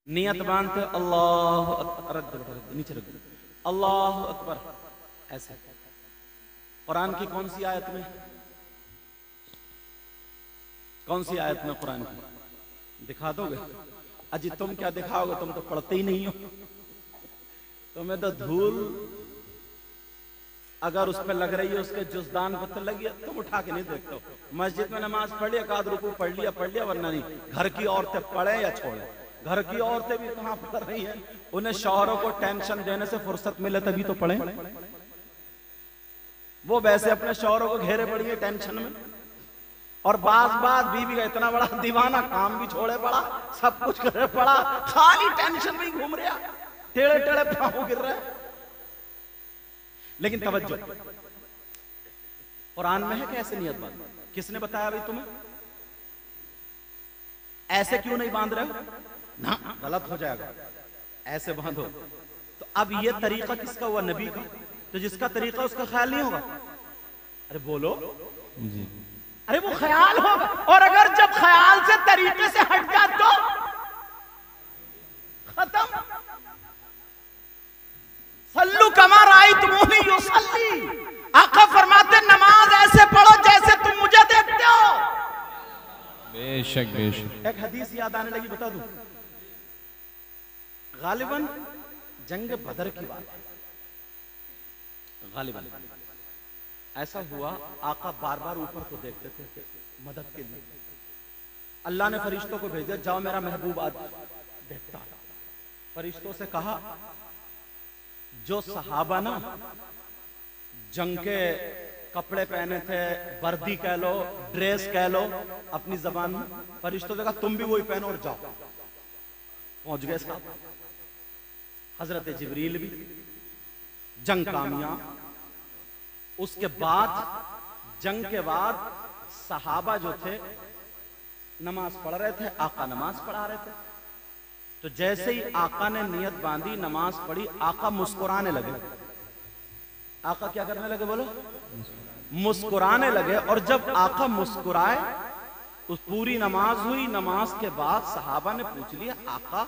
नियत बांधते अल्लाह अकबर, नीचे रख दो, अल्लाह अकबर ऐसे। कुरान की कौन सी आयत में, कौन सी आयत में कुरान की दिखा दोगे? अजी तुम क्या दिखाओगे, तुम तो पढ़ते ही नहीं हो। तुम्हें तो धूल अगर उस पर लग रही है, उसके जुज़दान पत्थर लगी है, तुम उठा के नहीं देखते हो। मस्जिद में नमाज पढ़ लिया, एकाध रुकू पढ़ लिया, वरना नहीं। घर की औरतें पढ़े या छोड़े, घर की औरतें भी कहां पढ़ रही हैं? उन्हें शौहरों को टेंशन देने से फुर्सत मिले तभी तो पढ़े। वो वैसे अपने शौहरों को घेरे पड़ी है टेंशन में, और बात बीवी का इतना बड़ा दीवाना, काम भी छोड़े पड़ा, सब कुछ करे पड़ा, खाली टेंशन में ही घूम रहा, टेढ़े टेढ़े पांव गिर रहे। लेकिन तवज्जो, कुरान में है कैसे नियत बांध? किसने बताया भाई तुम्हें? ऐसे क्यों नहीं बांध रहे हो? ना, गलत हो जाएगा, ऐसे बांधो। तो अब ये तरीका किसका हुआ? नबी का। तो जिसका तरीका उसका ख्याल नहीं होगा। अरे बोलो जी। अरे वो ख्याल होगा, और अगर जब ख्याल से तरीके से हट गया तो खत्म। सल्लू कमा रायतमूनी युसल्ली, आका फरमाते नमाज ऐसे पढ़ो जैसे तुम मुझे देखते हो। बेशक बेशक। एक हदीस याद आने लगी, बता दूं? गालिबन जंग बदर की बात है। गालिबन ऐसा हुआ, आका बार बार ऊपर को देखते थे मदद के लिए। अल्लाह ने फरिश्तों को भेजा, जाओ मेरा महबूब आज देखता। फरिश्तों से कहा, जो सहाबा ना जंग के कपड़े पहने थे, वर्दी कह लो, ड्रेस कह लो अपनी जबान में, फरिश्तों से कहा तुम भी वही पहनो और जाओ। पहुंच गए साहब। हजरत जिब्रील भी, जंग कामयाब। उसके बाद जंग के बाद सहाबा जो थे नमाज पढ़ रहे थे, आका नमाज पढ़ा रहे थे। तो जैसे ही आका ने नियत बांधी, नमाज पढ़ी, आका मुस्कुराने लगे। आका क्या करने लगे बोलो? मुस्कुराने लगे। और जब आका मुस्कुराए, उस पूरी नमाज हुई। नमाज के बाद सहाबा ने पूछ लिया, आका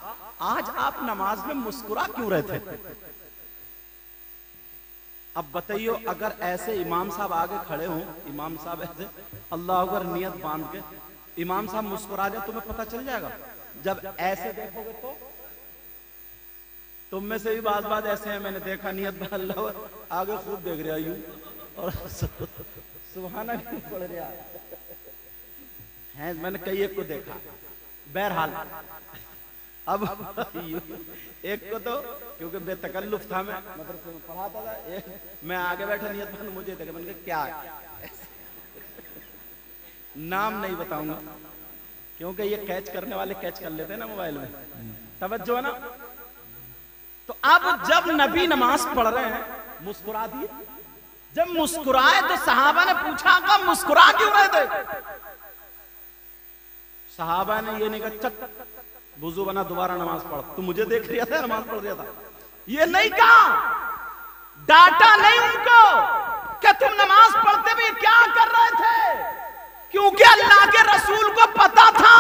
आज आप नमाज में मुस्कुरा क्यों रहे थे? अब बताइयो, अगर ऐसे इमाम साहब आगे खड़े हों, इमाम साहब ऐसे अल्लाह अकबर नियत बांध के, इमाम साहब मुस्कुरा जाए, तुम्हें पता चल जाएगा। जब ऐसे देखोगे तो तुम में से भी बात ऐसे हैं, मैंने देखा नियत बांध, अल्लाह आगे खूब देख रहा यूं, और सुभान अल्लाह पढ़ रहा है। मैंने कई एक को देखा। बहरहाल अब एक को तो क्योंकि बेतकल्लुफ था, मैं मदरसे में पढ़ाता था, मैं आगे बैठा नियत बांध, मुझे देखा, मैंने कहा क्या है? नाम नहीं बताऊंगा क्योंकि ये कैच करने वाले कैच कर लेते हैं ना मोबाइल में। तवज्जो है ना? तो अब जब नबी नमाज पढ़ रहे हैं, मुस्कुरा दिए। जब मुस्कुराए तो सहाबा ने पूछा, कब मुस्कुरा क्यों रहे थे? सहाबा ने ये नहीं कहा चक वुजू बना दोबारा नमाज पढ़, तू मुझे देख रहा था नमाज पढ़ रहा था, ये नहीं कहा। डाटा नहीं उनको कि तुम नमाज पढ़ते भी क्या कर रहे थे, क्योंकि अल्लाह के रसूल को पता था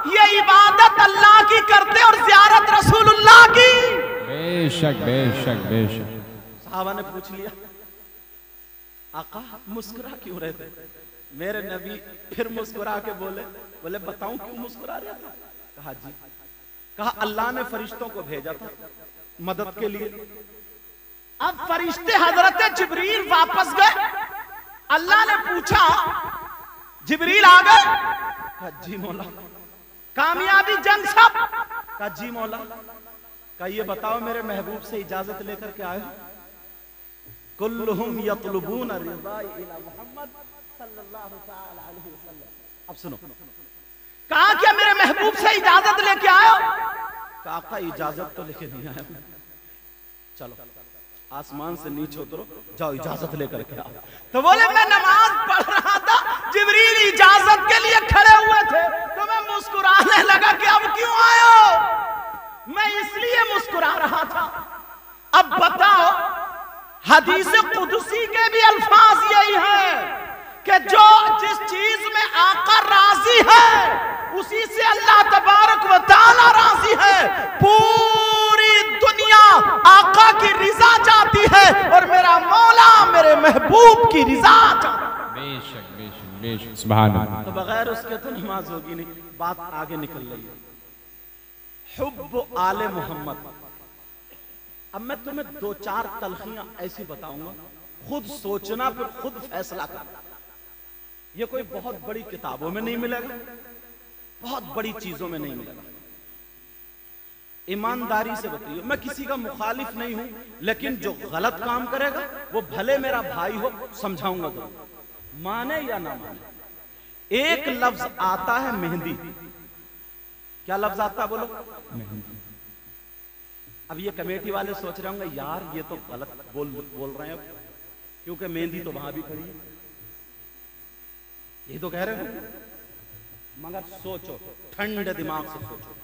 ये इबादत अल्लाह की करते और ज़ियारत रसूलुल्लाह की। बेशक बेशक बेशक। सहाबा ने पूछ लिया, आका मुस्कुरा क्यों रहे थे? मेरे नबी फिर मुस्कुरा के बोले बताऊं क्यों मुस्कुरा रहा था? कहा जी। कहा अल्लाह ने फरिश्तों को भेजा था मदद के लिए। अब फरिश्ते हजरत जिब्रील वापस गए। अल्लाह ने पूछा, जिब्रील आ गए? कहा जी मौला। कामयाबी जंग सब? कहा जी मौला। कहा ये बताओ मेरे महबूब से इजाजत लेकर के आए? कुल्लुहुम यतलुबून रिज़ा इला मुहम्मद सल्लल्लाहु तआला अलैहि वसल्लम। अब सुनो, कहा क्या मेरे महबूब से इजाजत लेके आयो? कहा इजाजत तो लेके नहीं आया। चलो आसमान से नीचे उतरो, जाओ इजाजत लेकर के आओ। तो बोले मैं नमाज पढ़ रहा था, जिब्रील इजाजत के लिए खड़े हुए थे, तो मैं मुस्कुराने लगा कि अब क्यों आयो? मैं इसलिए मुस्कुरा रहा था। अब बताओ, हदीस कुदसी के भी अल्फाज यही है कि जो जिस चीज में आका राजी है उसी से अल्लाह तबारक व तआला राजी है। महबूब की रिजा चाहता हूं। बेशक बेशक बेशक सुभान अल्लाह। तो बगैर उसके तो नमाज होगी नहीं। बात आगे निकल रही है, हुब्ब आले मोहम्मद। अब मैं तुम्हें दो चार तलखियां ऐसी बताऊंगा, खुद सोचना फिर खुद फैसला करना। ये कोई बहुत बड़ी किताबों में नहीं मिलेगा, बहुत बड़ी चीजों में नहीं मिलेगा। ईमानदारी से बताइए, मैं किसी का मुखालिफ नहीं हूं, लेकिन जो गलत काम करेगा वो भले मेरा भाई हो, समझाऊंगा जरूर, माने या ना माने। एक लफ्ज आता है मेहंदी। क्या लफ्ज आता है बोलो? मेहंदी। अब ये कमेटी वाले सोच रहे होंगे यार ये तो गलत बोल रहे हैं, क्योंकि मेहंदी तो वहां भी खड़ी है, ये तो कह रहे हैं। मगर सोचो, ठंडे दिमाग से सोचो,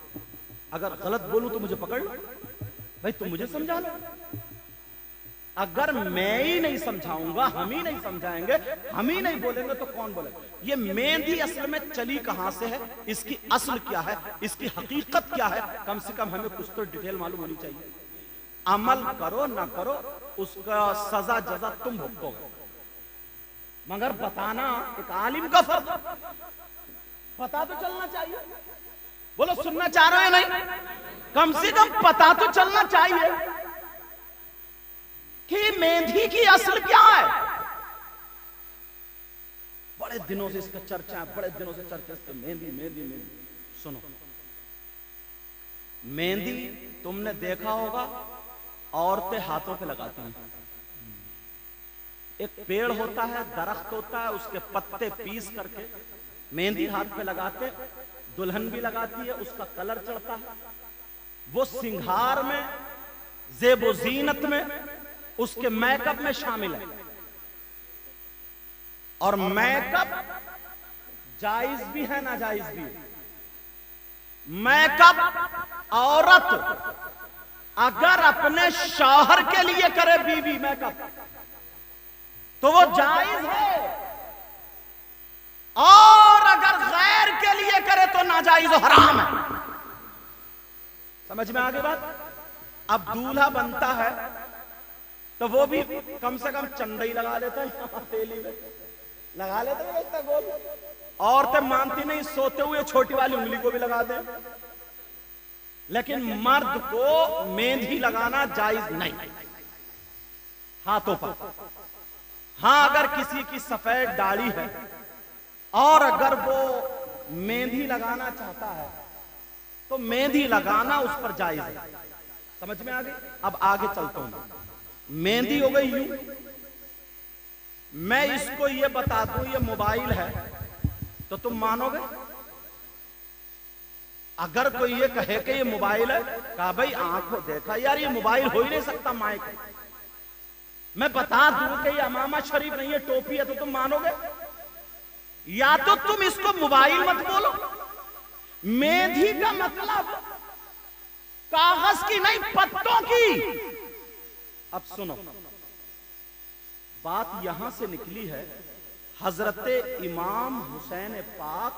अगर गलत बोलूं तो मुझे पकड़ लो भाई, तुम मुझे समझा लो। अगर मैं ही नहीं समझाऊंगा, हम ही नहीं समझाएंगे, हम ही नहीं बोलेंगे तो कौन बोलेगा? ये मेहंदी असल में चली कहां से है, इसकी असल क्या है, इसकी हकीकत क्या है, कम से कम हमें कुछ तो डिटेल मालूम होनी चाहिए। अमल करो ना करो, उसका सजा जजा तुम भुगतोगे, मगर बताना एक आलिम का फर्ज, पता तो चलना चाहिए। बोलो सुनना चाह रहे हो या नहीं? कम से कम पता तो चलना चाहिए कि मेहंदी की असल क्या है। बड़े दिनों से इसका चर्चा है, बड़े दिनों से चर्चा है, मेहंदी मेहंदी मेहंदी। सुनो, मेहंदी तुमने देखा होगा औरतें हाथों पे लगाती हैं। एक पेड़ होता है, दरख्त होता है, उसके पत्ते पीस करके मेहंदी हाथ पे लगाते, दुल्हन भी लगाती है, उसका कलर चढ़ता है, वो सिंगार में, ज़ेबो ज़ीनत में, उसके मेकअप में शामिल है। और मेकअप जायज भी है, नाजायज भी है। मेकअप औरत अगर अपने शौहर के लिए करे बीवी मेकअप तो वो जायज है, और अगर गैर के लिए करे तो नाजायज और हराम है। समझ में आ गई बात? अब दूल्हा बनता है तो वो भी कम से कम चंदा ही लगा लेता है, तेली में लगा लेता है गोल। औरतें मानती नहीं, सोते हुए छोटी वाली उंगली को भी लगा दे, लेकिन मर्द को मेहंदी लगाना जायज नहीं हाथों पर। हां, अगर किसी की सफेद दाढ़ी है और अगर वो मेहंदी लगाना चाहता है तो मेहंदी लगाना उस पर जायज है। समझ में आ गई? अब आगे चलता हूं। मेहंदी हो गई यूं, मैं इसको ये बता दूं ये मोबाइल है तो तुम मानोगे? अगर कोई ये कहे कि ये मोबाइल है, कहा भाई आंखों देखा यार ये मोबाइल हो ही नहीं सकता माइक। मैं बता दूं कि ये अमामा शरीफ नहीं है, टोपी है, तो तुम मानोगे? या तो तुम इसको मोबाइल मत बोलो। मेहंदी का मतलब कागज की नहीं, पत्तों की। अब सुनो, बात यहां से निकली है, हजरत इमाम हुसैन पाक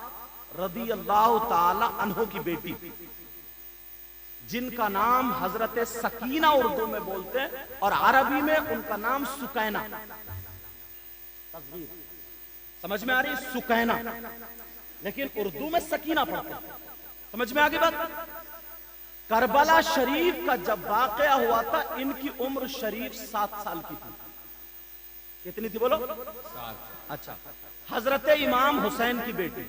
रदी अल्लाह ताला अन्हो की बेटी, जिनका नाम हजरत सकीना उर्दू में बोलते हैं और अरबी में उनका नाम सुकैना। समझ में आ रही? सुकैना, लेकिन उर्दू में सकीना पढ़ते हैं। समझ में आ गई बात? करबला शरीफ का जब वाकया हुआ था, इनकी उम्र शरीफ 7 साल की थी। कितनी थी बोलो? 7। अच्छा, हजरत इमाम हुसैन की बेटी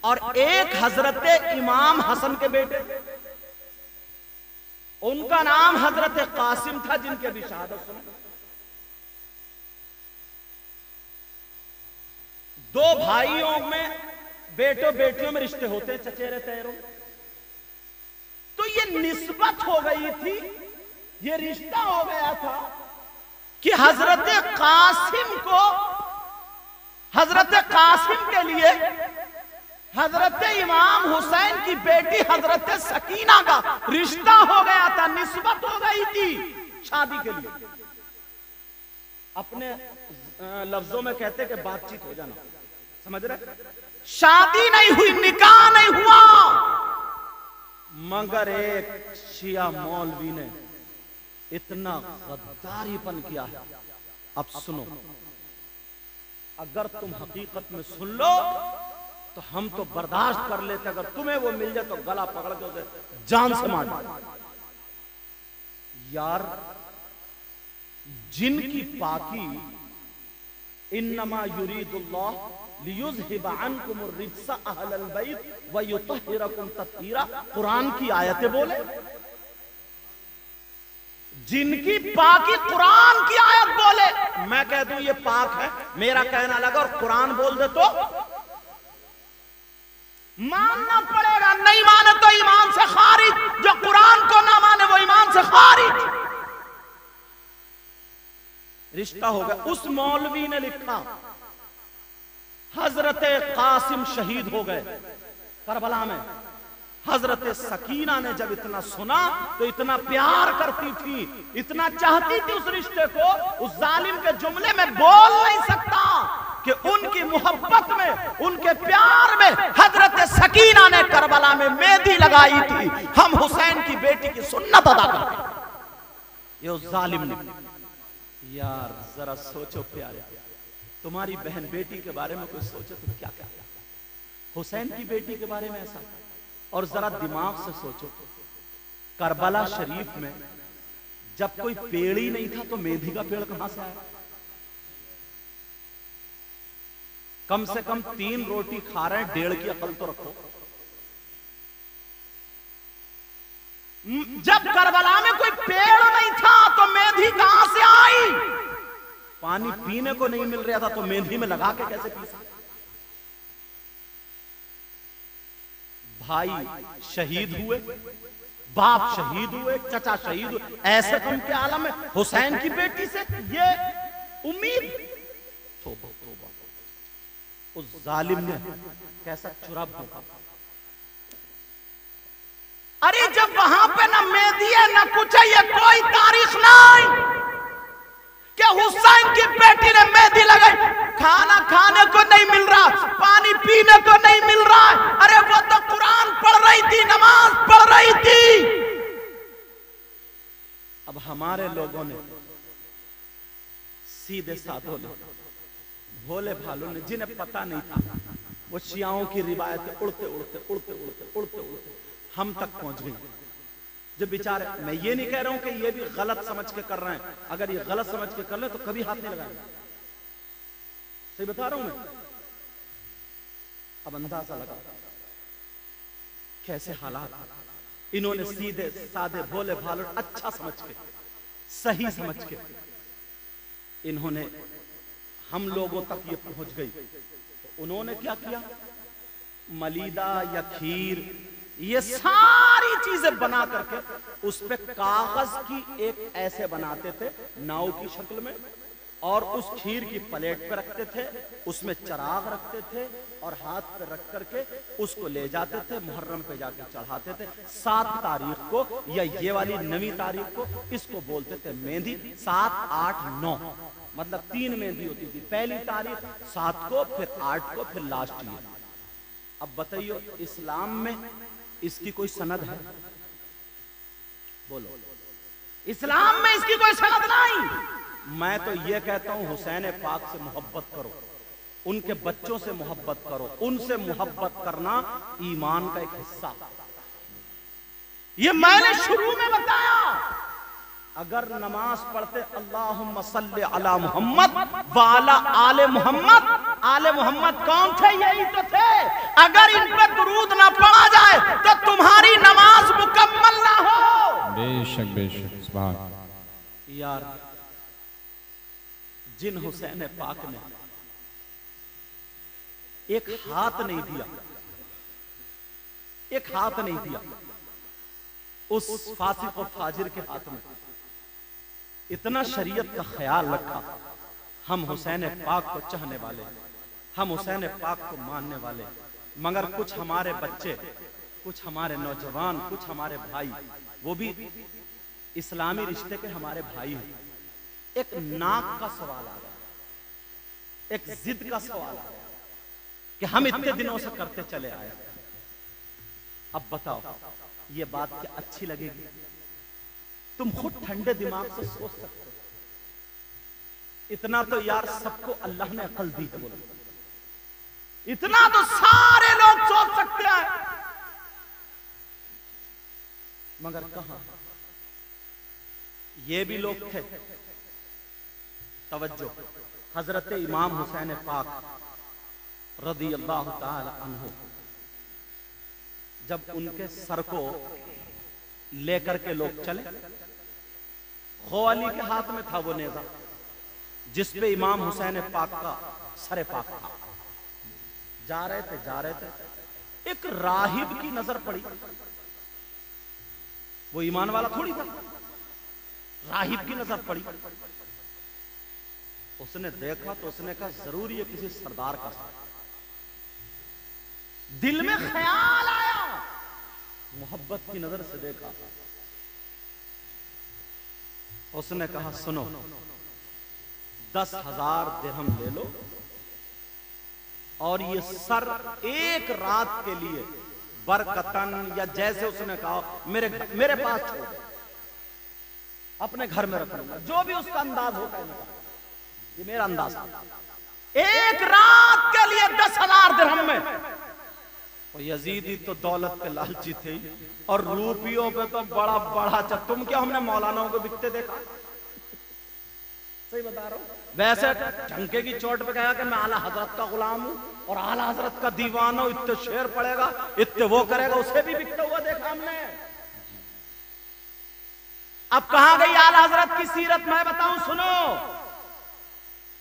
और एक हजरत इमाम हसन के बेटे, उनका नाम हजरत कासिम था, जिनके भी शहादत सुना। 2 भाइयों में, बेटों बेटियों में रिश्ते होते हैं, चचेरे तैरों। तो ये निस्बत हो गई थी, ये रिश्ता हो गया था कि हजरत कासिम को, हजरत कासिम के लिए हजरत इमाम हुसैन की बेटी हजरत सकीना का रिश्ता हो गया था, निस्बत हो गई थी शादी के लिए। अपने लफ्जों में कहते कि बातचीत हो जाना। समझ रहे? शादी नहीं हुई, निकाह नहीं हुआ, मगर एक शिया मौलवी ने इतना गद्दारीपन किया है, अब सुनो, अगर तुम हकीकत में सुन लो तो हम तो बर्दाश्त कर लेते, अगर तुम्हें वो मिल जाए तो गला पकड़ के उसे जान से मार दो। यार, जिनकी पाकी इन्नमा युरीदुल्लाह लियुज़हिबा अन्कुम अर्रिज्सा अहलल बैत व युतहिरकुम तत्हीरा, कुरान की आयतें बोले। जिनकी पाकी कुरान की आयत बोले, मैं कह दूं ये पाक है, मेरा कहना लगा और कुरान बोल दे तो मानना पड़ेगा, नहीं माने तो ईमान से खारिज। जो कुरान को ना माने वो ईमान से खारिज। रिश्ता हो गया। उस मौलवी ने लिखा, हजरत कासिम शहीद हो गए करबला में। हजरत सकीना ने जब इतना सुना तो इतना प्यार करती थी, इतना चाहती थी उस रिश्ते को, उस जालिम के जुमले में बोल नहीं सकता कि उनकी मोहब्बत में, उनके प्यार में हजरत सकीना ने करबला में मेहंदी लगाई थी। हम हुसैन की बेटी की सुन्नत अदा करते। ये उस जालिम ने। यार जरा सोचो प्यारे, तुम्हारी बहन बेटी के बारे में कुछ सोचो तो क्या क्या, हुसैन की बेटी के बारे में ऐसा। और जरा दिमाग से सोचो, करबला शरीफ में जब कोई पेड़ ही नहीं था तो मेहंदी का पेड़ कहां से आया? कम से कम 3 रोटी खा रहे हैं, 1.5 की अकल तो रखो। जब करबला में कोई पेड़ नहीं था तो मेहंदी कहां से आई? पानी पीने को नहीं मिल रहा था तो मेहंदी में लगा के कैसे पी सकते? भाई शहीद हुए, बाप शहीद हुए, चचा शहीद हुए, ऐसे कम के आलम में हुसैन की बेटी से ये उम्मीद। तौबा तौबा, उस जालिम ने कैसा चुरा भोंका। अरे जब वहां पे ना मेहंदी है ना कुछ है, ये कोई तारीख नहीं कि हुसैन की बेटी ने मेहंदी लगाई। खाना खाने को नहीं मिल रहा, पानी पीने को नहीं मिल रहा है। अरे वो तो कुरान पढ़ रही थी, नमाज पढ़ रही थी। अब हमारे लोगों ने, सीधे साधों ने, भोले भालों ने, जिन्हें पता नहीं था, वो शियाओं की रिवायतें उड़ते उड़ते उड़ते उड़ते उड़ते उड़ते हम तक पहुंच गई। जो बेचारे, मैं ये नहीं कह रहा हूं कि ये भी गलत समझ के कर रहे हैं, अगर ये गलत समझ के कर ले तो कभी हाथ नहीं लगाएंगे, सही बता रहा हूं मैं। अब अंदाजा लगा कैसे हालात। इन्होंने सीधे साधे भोले भाले अच्छा समझ के, सही समझ के, इन्होंने हम लोगों तक ये पहुंच गई। तो उन्होंने क्या किया? मलीदा या खीर, ये सारी चीजें बना करके उस पे कागज की एक ऐसे बनाते थे नाव की शक्ल में, और उस खीर की प्लेट पे रखते थे, उसमें चराग रखते थे और हाथ पे रख करके उसको ले जाते थे, मुहर्रम पे जाके चढ़ाते थे। 7 तारीख को या ये वाली 9वीं तारीख को इसको बोलते थे मेहंदी। 7, 8, 9 मतलब 3 मेहंदी होती थी। पहली तारीख 7 को, फिर 8 को, फिर लास्ट ईयर। अब बताइए, इस्लाम में इसकी कोई सनद है? बोलो, इस्लाम में इसकी कोई सनद नहीं। मैं तो ये कहता हूं, हुसैन पाक से मोहब्बत करो, उनके बच्चों से मोहब्बत करो। उनसे मोहब्बत करना ईमान का एक हिस्सा। ये मैंने शुरू में बताया। अगर नमाज पढ़ते अल्लाहुम्मा सल्ली अला मोहम्मद व अला आले मोहम्मद, आले मोहम्मद कौन थे? यही तो थे। अगर इन पर दुरूद ना पढ़ा जाए तो तुम्हारी नमाज मुकम्मल ना हो। बेशक बेशक, सुभान। यार, जिन हुसैन पाक ने एक हाथ नहीं दिया, एक हाथ नहीं दिया उस फासिक और फाजिर के हाथ में, इतना शरीयत का ख्याल रखा। हम हुसैन पाक को चाहने वाले, हम हुसैन पाक को मानने वाले, मगर कुछ हमारे बच्चे, कुछ हमारे नौजवान, कुछ हमारे भाई, वो भी इस्लामी रिश्ते के हमारे भाई हैं। एक नाक का सवाल आ रहा है, एक जिद का सवाल आ रहा है कि हम इतने दिनों से करते चले आए। अब बताओ, ये बात क्या अच्छी लगेगी? तुम खुद ठंडे दिमाग से सोच सकते हो। इतना तो यार सबको अल्लाह ने अकल दी है, बोलो इतना तो सारे लोग सोच सकते हैं, मगर कहां ये भी लोग थे। तवज्जो, हजरत इमाम हुसैन पाक रदी अल्लाह ताला अन्हु जब उनके सर को लेकर के लोग चले, खो अली के हाथ में था वो नेजा जिस पे इमाम हुसैन पाक का सरे पाक था। जा रहे थे, एक राहिब की नजर पड़ी। वो ईमान वाला थोड़ी था, राहिब की नजर पड़ी। उसने देखा तो उसने कहा जरूर ये किसी सरदार का साथ। दिल में ख्याल आया, मोहब्बत की नजर से देखा। उसने कहा सुनो, 10,000 दिरहम ले लो और ये सर एक रात के लिए बरकतन, या जैसे उसने कहा मेरे पास छोड़, अपने घर में रख लूंगा, जो भी उसका अंदाज होता है। ये मेरा अंदाज था, एक रात के लिए 10,000 दिरहम में। और यजीदी तो दौलत पे लालची थे और रूपियों पे तो बड़ा बड़ा तुम क्या हमने मौलानाओं को बिकते देखा? सही बता रहा हूं। वैसे झंके की चोट पे कहा कि मैं आला हजरत का गुलाम हूं और आला हजरत का दीवाना हूं, इतने शेर पड़ेगा, इतने वो करेगा, उसे भी बिकता हुआ देखा हमने। अब कहां गई आला हजरत की सीरत, मैं बताऊं, सुनो।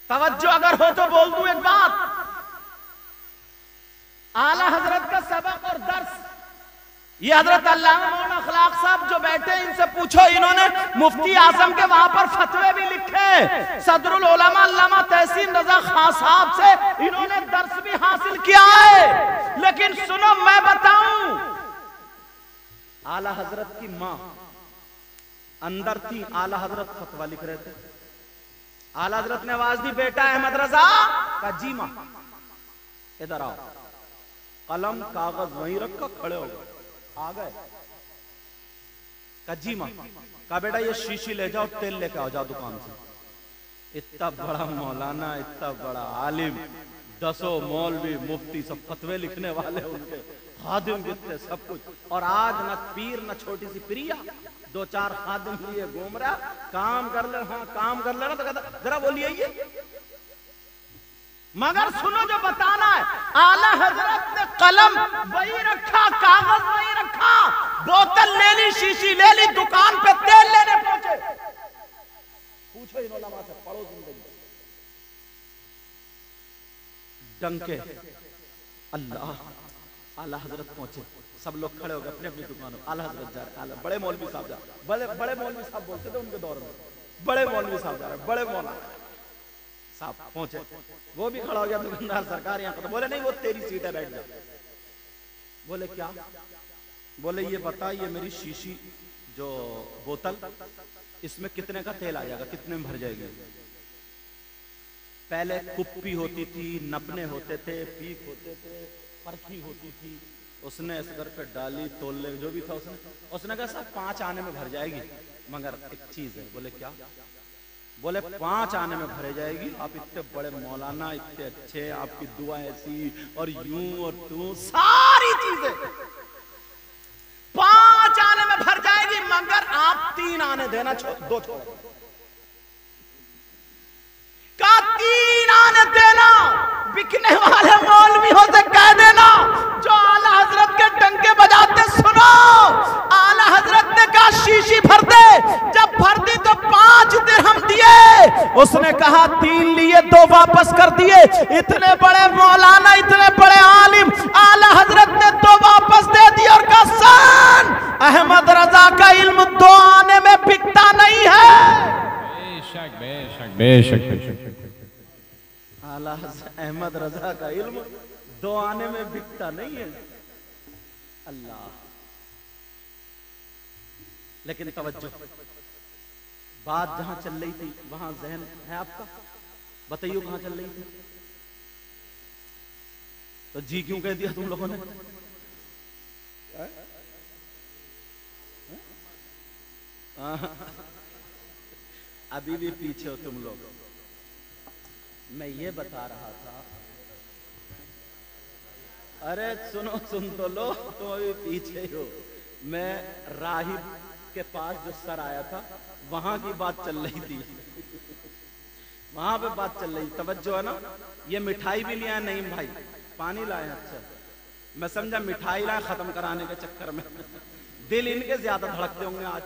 तवज्जो अगर हो तो बोल दूं एक बात। आला हजरत का सबक और दर्स, ये हजरत अल्लामा मौलाना अखलाक साहब जो बैठे, इनसे पूछो, इन्होंने मुफ्ती आजम के वहां पर फतवे भी लिखे, सदरुल उलमा अल्लामा तहसीन रजा खान साहब से इन्होंने दर्स भी हासिल किया है। लेकिन सुनो मैं बताऊं, आला हजरत की मां अंदर थी, आला हजरत फतवा लिख रहे थे। आला हजरत ने आवाज दी, बेटा अहमद रजा का जी मां इधर आओ। कलम कागज वहीं रखा, खड़े हो गए, आ गए। का जी मां, का बेटा ये शीशी ले जाओ, तेल लेके आओ जाओ दुकान से। इतना बड़ा मौलाना, इतना बड़ा आलिम, 10 मौलवी मुफ्ती सब फतवे लिखने वाले, उनके खादिम कितने, सब कुछ। और आज न पीर न छोटी सी प्रिया, 2-4 खादिम लिए घूम रहा, काम कर ले, हाँ काम कर लेना, तो कहता जरा बोलिए ये। मगर सुनो जो बताना है, आला हजरत ने कलम वही रखा, कागज वही रखा, बोतल ले ली, शीशी ले ली, दुकान पे तेल लेने पहुंचे। पूछो इन उलमा से, पढ़ो जिंदगी। डंके अल्लाह, आला हजरत पहुंचे, सब लोग खड़े हो गए अपनी अपनी दुकानों। आला हजरत जा रहे, आला बड़े मौलवी साहब जा रहे, बड़े मौलवी साहब बोलते थे उनके दौर में, बड़े मौलवी साहब जा रहे, बड़े मौलाना साहब पहुंचे। वो भी खड़ा हो गया, दुकानदार सरकार यहाँ पर। बोले नहीं वो तेरी सीट है, बैठ जा। बोले क्या? बोले ये बता, ये मेरी शीशी जो बोतल, इसमें कितने का तेल आ जाएगा, कितने में भर जाएगी? पहले कुप्पी होती थी, नपने होते थे, पीक होते थे, परखी होती थी। उसने इस घर पे डाली, तोल ले, जो भी था उसने कहा साहब 5 आने में भर जाएगी, मगर एक चीज है। बोले क्या? बोले 5 आने में भरे जाएगी। आप इतने बड़े मौलाना, इतने अच्छे, आपकी दुआ ऐसी और यूं और तू, सारी चीजें 5 आने में भर जाएगी, मगर आप 3 आने देना, 2 छोड़ का 3 आने देना। बिकने वाले मौलवियों से कह देना जो आला हजरत के डंके बजाते, सुनो, आला हजरत ने कहा शीशी भर दे। जब भर दी तो 5 दिरहम दिए। उसने कहा 3 लिए, 2 वापस कर दिए। इतने बड़े मौलाना, इतने बड़े आलिम, आला हजरत ने 2 वापस दे दिए और कहा सन, अहमद रजा का इल्म 2 आने में बिकता नहीं है। बेशक बेशक बेशक बेशक। आला अहमद रजा का इल्म 2 आने में बिकता नहीं है। अल्लाह। लेकिन तवज्जो, बात जहां चल रही थी वहां जहन है आपका? बताइए कहां चल रही थी? तो जी क्यों कह दिया तुम लोगों ने? अभी भी पीछे हो तुम लोग। मैं ये बता रहा था, अरे सुनो, सुन तो लो, तुम अभी पीछे हो। मैं राहिब के पास जो सर आया था वहां की बात चल रही थी, वहां पे बात चल रही। तवज्जो है ना। ये मिठाई भी लिया नहीं भाई, पानी लाए। अच्छा, मैं समझा मिठाई लाए खत्म कराने के चक्कर में। दिल इनके ज्यादा धड़कते होंगे आज,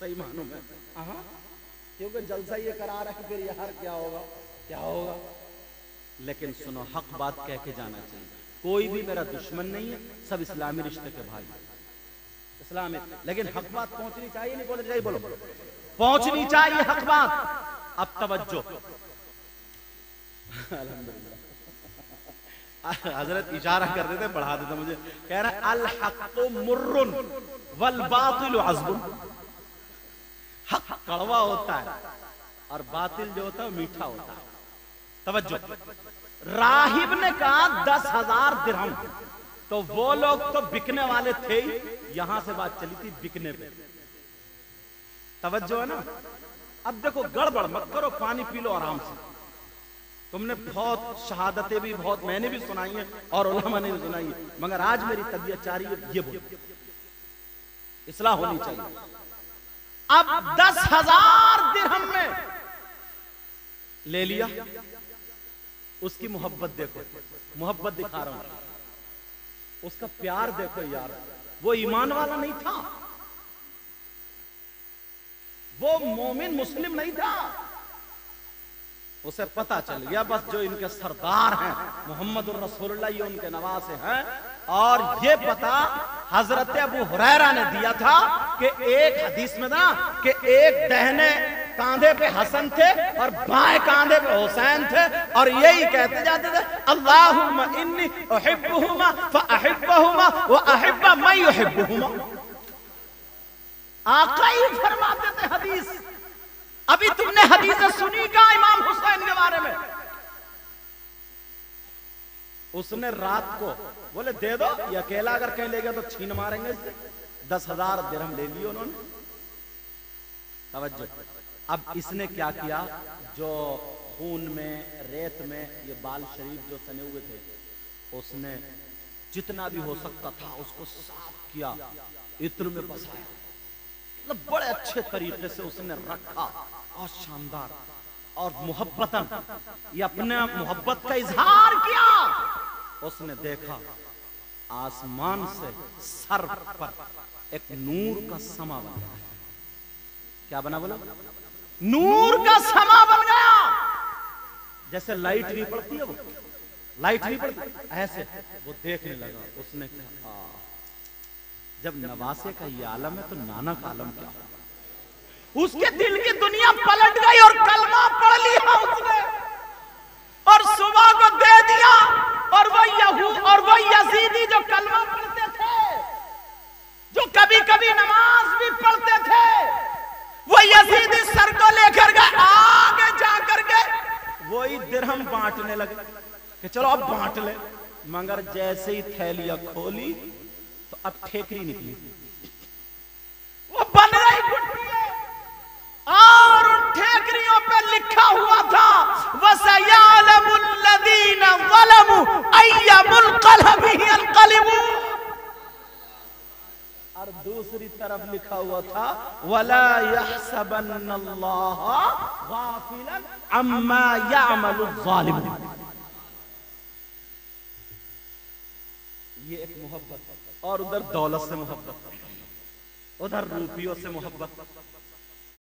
सही मानूं मैं। हाँ, क्योंकि जलसा ये करा रहा है, फिर यार क्या होगा क्या होगा। लेकिन सुनो, हक बात कह के जाना चाहिए। कोई भी मेरा दुश्मन नहीं है, सब इस्लामी रिश्ते के भाई, इस्लामी। लेकिन हक बात पहुंचनी चाहिए, नहीं बोलनी चाहिए? बोलो, पहुंचनी चाहिए हक बात। अब तवज्जो, हजरत इशारा कर देते, बढ़ा देते मुझे, कह रहा अल हक़्क़ु मुर्रुन वल बातिलु अज़्बुन। हक कड़वा होता है और बातिल जो होता है मीठा होता है। तवज्जो, राहिब ने कहा 10,000 दिरहम, तो वो लोग तो बिकने वाले थे ही। यहां से बात चली थी बिकने पे। तवज्जो है ना। अब देखो, गड़बड़ मत करो, पानी पी लो आराम से। तुमने बहुत शहादतें भी बहुत मैंने भी सुनाई है और उलमा ने भी सुनाई है, मगर आज मेरी तबीयत चाह रही है ये बोल, इस्लाह होनी चाहिए। अब 10,000 दिरहम में ले लिया। उसकी मोहब्बत देखो, मोहब्बत दिखा रहा हूं, उसका प्यार देखो यार। वो ईमान वाला नहीं था, वो मोमिन मुस्लिम नहीं था। उसे पता चल गया बस जो इनके सरदार हैं मोहम्मद रसूलुल्लाह, ये उनके नवासे हैं। और ये पता हजरत अबू हुरैरा ने दिया था कि एक हदीस में ना कि एक दहने कांधे पे हसन थे और बाएं कांधे पे हुसैन थे, और यही कहते जाते थे अल्लाहुम्मा इन्नी उहिब्बुहुमा फअहिब्बहुमा व अहिब्बा मैं युहिब्बुहुमा। आका ही फरमाते थे हदीस। अभी तुमने हदीस सुनी का इमाम हुसैन के बारे में? उसने रात को बोले दे दो, ये अकेला अगर कहीं ले गया तो छीन मारेंगे इससे। 10,000 दिरहम ले लिए उन्होंने। तवज्जो, अब इसने क्या किया, जो खून में रेत में ये बाल शरीफ जो सने हुए थे, उसने जितना भी हो सकता था उसको साफ किया, इत्र में बसाया, मतलब बड़े अच्छे तरीके से उसने रखा और शानदार और मोहब्बतन ये अपने मोहब्बत का इजहार किया। उसने देखा आसमान से सर पर एक नूर का समा बन गया। क्या बना बोला? नूर का समा बन गया। जैसे लाइट नहीं पड़ती है, वो लाइट नहीं पड़ती ऐसे वो देखने लगा। उसने कहा जब नवासे का ये आलम है तो नाना का आलम क्या होगा? उसके दिल की दुनिया पलट गई और कलमा पढ़ लिया उसने और सुबह को दे दिया। और वो यजीदी जो कलमा पढ़ते थे, जो कभी कभी नमाज भी पढ़ते थे, वो यजीदी सर को लेकर गए आगे जाकर के वही दिरहम बांटने लगे कि चलो अब बांट ले। मगर जैसे ही थैलियां खोली तो अब ठेकरी निकली, वो बन रही गुठलियां और उन ठेकरियों पे लिखा हुआ था वसयअलमुल्लज़ीना ज़लमू अय्युल क़लबि यनक़लिबून। और दूसरी तरफ लिखा हुआ था वला यहसबन्नल्लाह गाफिलन अम्मा यअमलुज़ ज़ालिमून। ये एक मोहब्बत, और उधर दौलत से मोहब्बत, उधर रूपियों से मोहब्बत।